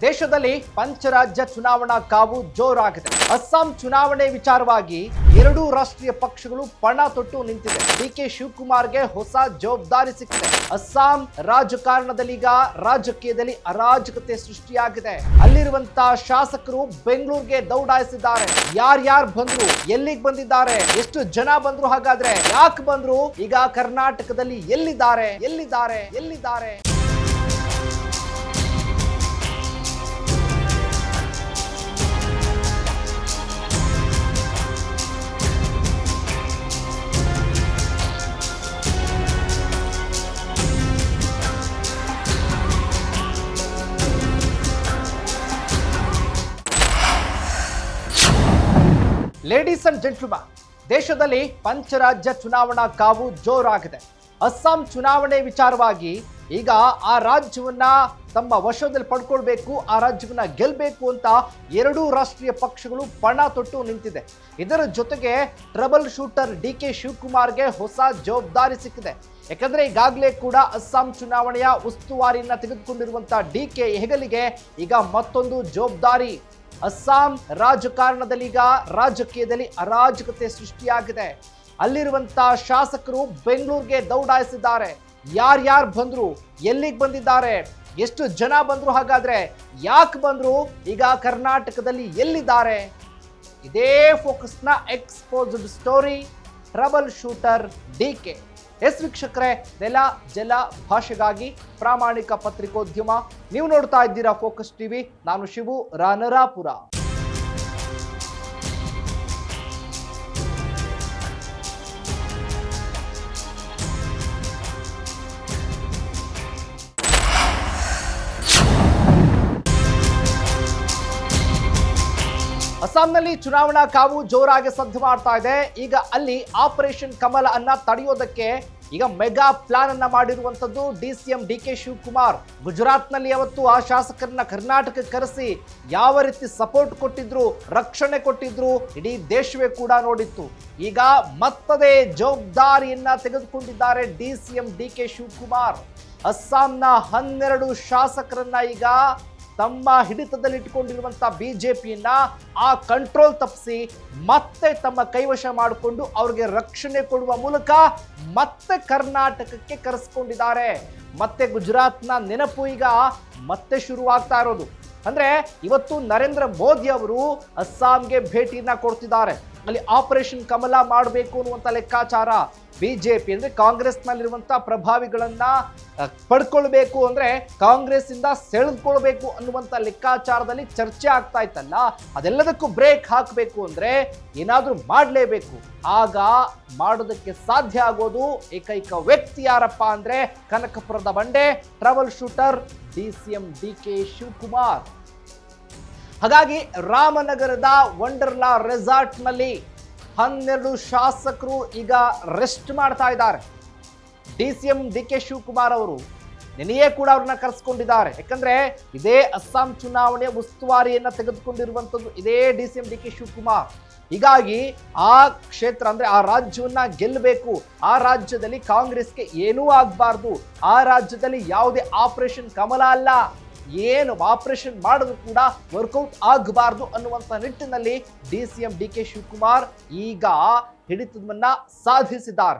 ದೇಶದಲ್ಲಿ ಪಂಚರಾಜ್ಯ ಚುನಾವಣಾ ಕಾವು ಜೋರಾಗಿದೆ. ಅಸ್ಸಾಂ ಚುನಾವಣೆ ವಿಚಾರವಾಗಿ ಎರಡೂ ರಾಷ್ಟ್ರೀಯ ಪಕ್ಷಗಳು ಪಣ ತೊಟ್ಟು ನಿಂತಿದೆ. ಡಿಕೆ ಶಿವಕುಮಾರ್ಗೆ ಹೊಸ ಜವಾಬ್ದಾರಿ ಸಿಕ್ಕಿದೆ. ಅಸ್ಸಾಂ ರಾಜಕಾರಣದಲ್ಲೀಗ ರಾಜಕೀಯದಲ್ಲಿ ಅರಾಜಕತೆ ಸೃಷ್ಟಿಯಾಗಿದೆ. ಅಲ್ಲಿರುವಂತಹ ಶಾಸಕರು ಬೆಂಗಳೂರಿಗೆ ದೌಡಾಯಿಸಿದ್ದಾರೆ. ಯಾರ್ಯಾರು ಬಂದ್ರು, ಎಲ್ಲಿಗೆ ಬಂದಿದ್ದಾರೆ, ಎಷ್ಟು ಜನ ಬಂದ್ರು, ಹಾಗಾದ್ರೆ ಯಾಕೆ ಬಂದ್ರು, ಈಗ ಕರ್ನಾಟಕದಲ್ಲಿ ಎಲ್ಲಿದ್ದಾರೆ ಎಲ್ಲಿದ್ದಾರೆ ಎಲ್ಲಿದ್ದಾರೆ ಲೇಡೀಸ್ ಅಂಡ್ ಜೆಂಟ್ಲ್ಮನ್, ದೇಶದಲ್ಲಿ ಪಂಚರಾಜ್ಯ ಚುನಾವಣಾ ಕಾವು ಜೋರಾಗಿದೆ. ಅಸ್ಸಾಂ ಚುನಾವಣೆ ವಿಚಾರವಾಗಿ ಈಗ ಆ ರಾಜ್ಯವನ್ನ ತಮ್ಮ ವಶದಲ್ಲಿ ಪಡ್ಕೊಳ್ಬೇಕು, ಆ ರಾಜ್ಯವನ್ನ ಗೆಲ್ಲಬೇಕು ಅಂತ ಎರಡೂ ರಾಷ್ಟ್ರೀಯ ಪಕ್ಷಗಳು ಪಣ ತೊಟ್ಟು ನಿಂತಿದೆ. ಇದರ ಜೊತೆಗೆ ಟ್ರಬಲ್ ಶೂಟರ್ ಡಿಕೆ ಶಿವಕುಮಾರ್ಗೆ ಹೊಸ ಜವಾಬ್ದಾರಿ ಸಿಕ್ಕಿದೆ. ಯಾಕಂದ್ರೆ ಈಗಾಗಲೇ ಕೂಡ ಅಸ್ಸಾಂ ಚುನಾವಣೆಯ ಉಸ್ತುವಾರಿಯನ್ನ ತೆಗೆದುಕೊಂಡಿರುವಂತಹ ಡಿಕೆ ಹೆಗಲಿಗೆ ಈಗ ಮತ್ತೊಂದು ಜವಾಬ್ದಾರಿ. ಅಸ್ಸಾಂ ರಾಜಕಾರಣದಲ್ಲೀಗ ರಾಜಕೀಯದಲ್ಲಿ ಅರಾಜಕತೆ ಸೃಷ್ಟಿಯಾಗಿದೆ. ಅಲ್ಲಿರುವಂತಹ ಶಾಸಕರು ಬೆಂಗಳೂರಿಗೆ ದೌಡಾಯಿಸಿದ್ದಾರೆ. ಯಾರ್ಯಾರು ಬಂದ್ರು, ಎಲ್ಲಿಗೆ ಬಂದಿದ್ದಾರೆ, ಎಷ್ಟು ಜನ ಬಂದ್ರು, ಹಾಗಾದ್ರೆ ಯಾಕೆ ಬಂದ್ರು, ಈಗ ಕರ್ನಾಟಕದಲ್ಲಿ ಎಲ್ಲಿದ್ದಾರೆ? ಇದೇ ಫೋಕಸ್ನ exposed story trouble shooter DK. S ವೀಕ್ಷಕರೇ, ನೆಲ ಜಲ ಭಾಷೆಗಾಗಿ ಪ್ರಾಮಾಣಿಕ ಪತ್ರಿಕೋದ್ಯಮ. ನೀವು ನೋಡ್ತಾ ಇದ್ದೀರಾ ಫೋಕಸ್ ಟಿವಿ. ನಾನು ಶಿವು ರಾನರಾಪುರ. ಅಸ್ಸಾಂನಲ್ಲಿ ಚುನಾವಣಾ ಕಾವು ಜೋರಾಗಿ ಸದ್ದು ಮಾಡ್ತಾ ಇದೆ. ಈಗ ಅಲ್ಲಿ ಆಪರೇಷನ್ ಕಮಲ ಅನ್ನ ತಡೆಯೋದಕ್ಕೆ ಈಗ ಮೆಗಾ ಪ್ಲಾನ್ ಅನ್ನ ಮಾಡಿರುವಂತದ್ದು ಡಿಸಿಎಂ ಡಿಕೆ ಶಿವಕುಮಾರ್. ಗುಜರಾತ್ನಲ್ಲಿ ಅವತ್ತು ಆ ಶಾಸಕರನ್ನ ಕರ್ನಾಟಕಕ್ಕೆ ಕರೆಸಿ ಯಾವ ರೀತಿ ಸಪೋರ್ಟ್ ಕೊಟ್ಟಿದ್ರು, ರಕ್ಷಣೆ ಕೊಟ್ಟಿದ್ರು, ಇಡೀ ದೇಶವೇ ಕೂಡ ನೋಡಿತ್ತು. ಈಗ ಮತ್ತದೇ ಜವಾಬ್ದಾರಿಯನ್ನ ತೆಗೆದುಕೊಂಡಿದ್ದಾರೆ ಡಿಸಿಎಂ ಡಿಕೆ ಶಿವಕುಮಾರ್. ಅಸ್ಸಾಂನ 12 ಶಾಸಕರನ್ನ ಈಗ ತಮ್ಮ ಹಿಡಿತದಲ್ಲಿ ಇಟ್ಟುಕೊಂಡಿರುವಂತಹ ಬಿಜೆಪಿಯನ್ನ ಆ ಕಂಟ್ರೋಲ್ ತಪ್ಪಿಸಿ ಮತ್ತೆ ತಮ್ಮ ಕೈವಶ ಮಾಡಿಕೊಂಡು ಅವ್ರಿಗೆ ರಕ್ಷಣೆ ಕೊಡುವ ಮೂಲಕ ಮತ್ತೆ ಕರ್ನಾಟಕಕ್ಕೆ ಕರೆಸ್ಕೊಂಡಿದ್ದಾರೆ. ಮತ್ತೆ ಗುಜರಾತ್ನ ನೆನಪು ಈಗ ಮತ್ತೆ ಶುರುವಾಗ್ತಾ ಇರೋದು. ಅಂದ್ರೆ ಇವತ್ತು ನರೇಂದ್ರ ಮೋದಿ ಅವರು ಅಸ್ಸಾಂಗೆ ಭೇಟಿಯನ್ನ ಕೊಡ್ತಿದ್ದಾರೆ. ಅಲ್ಲಿ ಆಪರೇಷನ್ ಕಮಲ ಮಾಡಬೇಕು ಅನ್ನುವಂಥ ಲೆಕ್ಕಾಚಾರ. ಬಿಜೆಪಿ ಅಂದ್ರೆ ಕಾಂಗ್ರೆಸ್ನಲ್ಲಿರುವಂತಹ ಪ್ರಭಾವಿಗಳನ್ನ ಪಡ್ಕೊಳ್ಬೇಕು, ಅಂದ್ರೆ ಕಾಂಗ್ರೆಸ್ ಇಂದ ಸೆಳೆದುಕೊಳ್ಬೇಕು ಅನ್ನುವಂಥ ಲೆಕ್ಕಾಚಾರದಲ್ಲಿ ಚರ್ಚೆ ಆಗ್ತಾ ಇತ್ತಲ್ಲ, ಅದೆಲ್ಲದಕ್ಕೂ ಬ್ರೇಕ್ ಹಾಕಬೇಕು ಅಂದ್ರೆ ಏನಾದ್ರೂ ಮಾಡಲೇಬೇಕು. ಆಗ ಮಾಡೋದಕ್ಕೆ ಸಾಧ್ಯ ಆಗೋದು ಏಕೈಕ ವ್ಯಕ್ತಿ ಯಾರಪ್ಪ ಅಂದ್ರೆ ಕನಕಪುರದ ಬಂಡೆ trouble shooter DCM DK Shivakumar. ಹಾಗಾಗಿ ರಾಮನಗರದ ವಂಡರ್ಲಾ ರೆಸಾರ್ಟ್ ನಲ್ಲಿ 12 ಶಾಸಕರು ಈಗ ರೆಸ್ಟ್ ಮಾಡ್ತಾ ಇದ್ದಾರೆ. ಡಿಸಿಎಂ ಡಿಕೆ ಶಿವಕುಮಾರ್ ಅವರು ನೆನೆಯೇ ಕೂಡ ಅವ್ರನ್ನ ಕರೆಸ್ಕೊಂಡಿದ್ದಾರೆ. ಯಾಕಂದ್ರೆ ಇದೇ ಅಸ್ಸಾಂ ಚುನಾವಣೆಯ ಉಸ್ತುವಾರಿಯನ್ನ ತೆಗೆದುಕೊಂಡಿರುವಂತದ್ದು ಇದೇ ಡಿಸಿಎಂ ಡಿಕೆ ಶಿವಕುಮಾರ್. ಹೀಗಾಗಿ ಆ ಕ್ಷೇತ್ರ ಅಂದ್ರೆ ಆ ರಾಜ್ಯವನ್ನ ಗೆಲ್ಲಬೇಕು, ಆ ರಾಜ್ಯದಲ್ಲಿ ಕಾಂಗ್ರೆಸ್ಗೆ ಏನೂ ಆಗ್ಬಾರ್ದು, ಆ ರಾಜ್ಯದಲ್ಲಿ ಯಾವುದೇ ಆಪರೇಷನ್ ಕಮಲ ಅಲ್ಲ, ಏನು ಆಪರೇಷನ್ ಮಾಡಿದ್ರು ಕೂಡ ವರ್ಕೌಟ್ ಆಗಬಾರ್ದು ಅನ್ನುವಂಥ ನಿಟ್ಟಿನಲ್ಲಿ ಡಿಸಿಎಂ ಡಿಕೆ ಶಿವಕುಮಾರ್ ಈಗ ಹಿಡಿತವನ್ನ ಸಾಧಿಸಿದ್ದಾರೆ.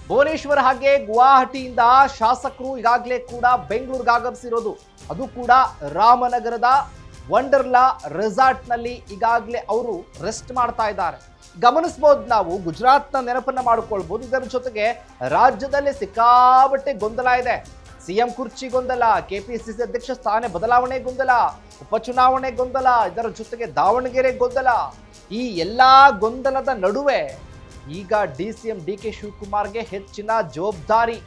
ಭುವನೇಶ್ವರ ಹಾಗೆ ಗುವಾಹಟಿಯಿಂದ ಶಾಸಕರು ಈಗಾಗಲೇ ಕೂಡ ಬೆಂಗಳೂರಿಗೆ ಆಗಮಿಸಿರೋದು, ಅದು ಕೂಡ ರಾಮನಗರದ ವಂಡರ್ಲಾ ರೆಸಾರ್ಟ್ ನಲ್ಲಿ ಈಗಾಗಲೇ ಅವರು ರೆಸ್ಟ್ ಮಾಡ್ತಾ ಇದ್ದಾರೆ. ಗಮನಿಸಬಹುದು, ನಾವು ಗುಜರಾತ್ನ ನೆನಪನ್ನ ಮಾಡಿಕೊಳ್ಬಹುದು. ಇದರ ಜೊತೆಗೆ ರಾಜ್ಯದಲ್ಲಿ ಸಿಕ್ಕಾಬಟ್ಟೆ ಗೊಂದಲ ಇದೆ. ಸಿಎಂ ಕುರ್ಚಿ ಗೊಂದಲ, ಕೆಪಿಸಿಸಿ ಅಧ್ಯಕ್ಷ ಸ್ಥಾನ ಬದಲಾವಣೆ ಗೊಂದಲ, ಉಪಚುನಾವಣೆ ಗೊಂದಲ, ಇದರ ಜೊತೆಗೆ ದಾವಣಗೆರೆ ಗೊಂದಲ. ಈ ಎಲ್ಲಾ ಗೊಂದಲದ ನಡುವೆ ಈಗ ಡಿಸಿಎಂ ಡಿಕೆ ಶಿವಕುಮಾರ್ಗೆ ಹೆಚ್ಚಿನ ಜವಾಬ್ದಾರಿ.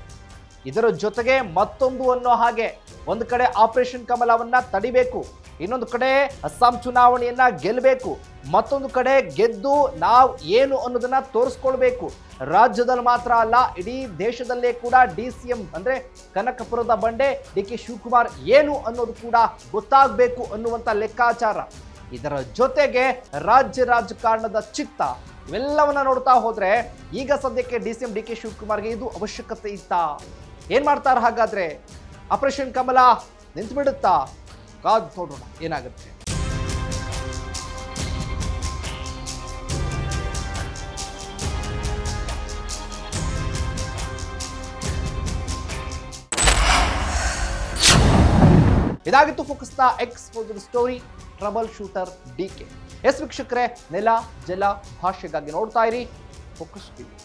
ಇದರ ಜೊತೆಗೆ ಮತ್ತೊಂದು ಅನ್ನೋ ಹಾಗೆ ಒಂದು ಕಡೆ ಆಪರೇಷನ್ ಕಮಲವನ್ನ ತಡಿಬೇಕು, ಇನ್ನೊಂದು ಕಡೆ ಅಸ್ಸಾಂ ಚುನಾವಣೆಯನ್ನ ಗೆಲ್ಲಬೇಕು, ಮತ್ತೊಂದು ಕಡೆ ಗೆದ್ದು ನಾವು ಏನು ಅನ್ನೋದನ್ನ ತೋರಿಸ್ಕೊಳ್ಬೇಕು. ರಾಜ್ಯದಲ್ಲಿ ಮಾತ್ರ ಅಲ್ಲ, ಇಡೀ ದೇಶದಲ್ಲೇ ಕೂಡ ಡಿಸಿಎಂ ಅಂದ್ರೆ ಕನಕಪುರದ ಬಂಡೆ ಡಿಕೆ ಶಿವಕುಮಾರ್ ಏನು ಅನ್ನೋದು ಕೂಡ ಗೊತ್ತಾಗಬೇಕು ಅನ್ನುವಂಥ ಲೆಕ್ಕಾಚಾರ. ಇದರ ಜೊತೆಗೆ ರಾಜ್ಯ ರಾಜಕಾರಣದ ಚಿತ್ತ ಇವೆಲ್ಲವನ್ನ ನೋಡ್ತಾ ಹೋದ್ರೆ ಈಗ ಸದ್ಯಕ್ಕೆ DCM DK ಶಿವಕುಮಾರ್ಗೆ ಇದು ಅವಶ್ಯಕತೆ ಇತ್ತಾ? ಏನ್ ಮಾಡ್ತಾರ ಹಾಗಾದ್ರೆ? ಆಪರೇಷನ್ ಕಮಲ ನಿಂತು ಬಿಡುತ್ತಾ? ಕಾದ್ ನೋಡೋಣ ಏನಾಗುತ್ತೆ. ಇದಾಗಿತ್ತು ಫೋಕಸ್ನ exposed story, trouble shooter DK. ವೀಕ್ಷಕರೇ, ನೆಲ ಜಲ ಭಾಷೆಗಾಗಿ ನೋಡ್ತಾ ಇರಿ ಫೋಕಸ್ ಟಿವಿ.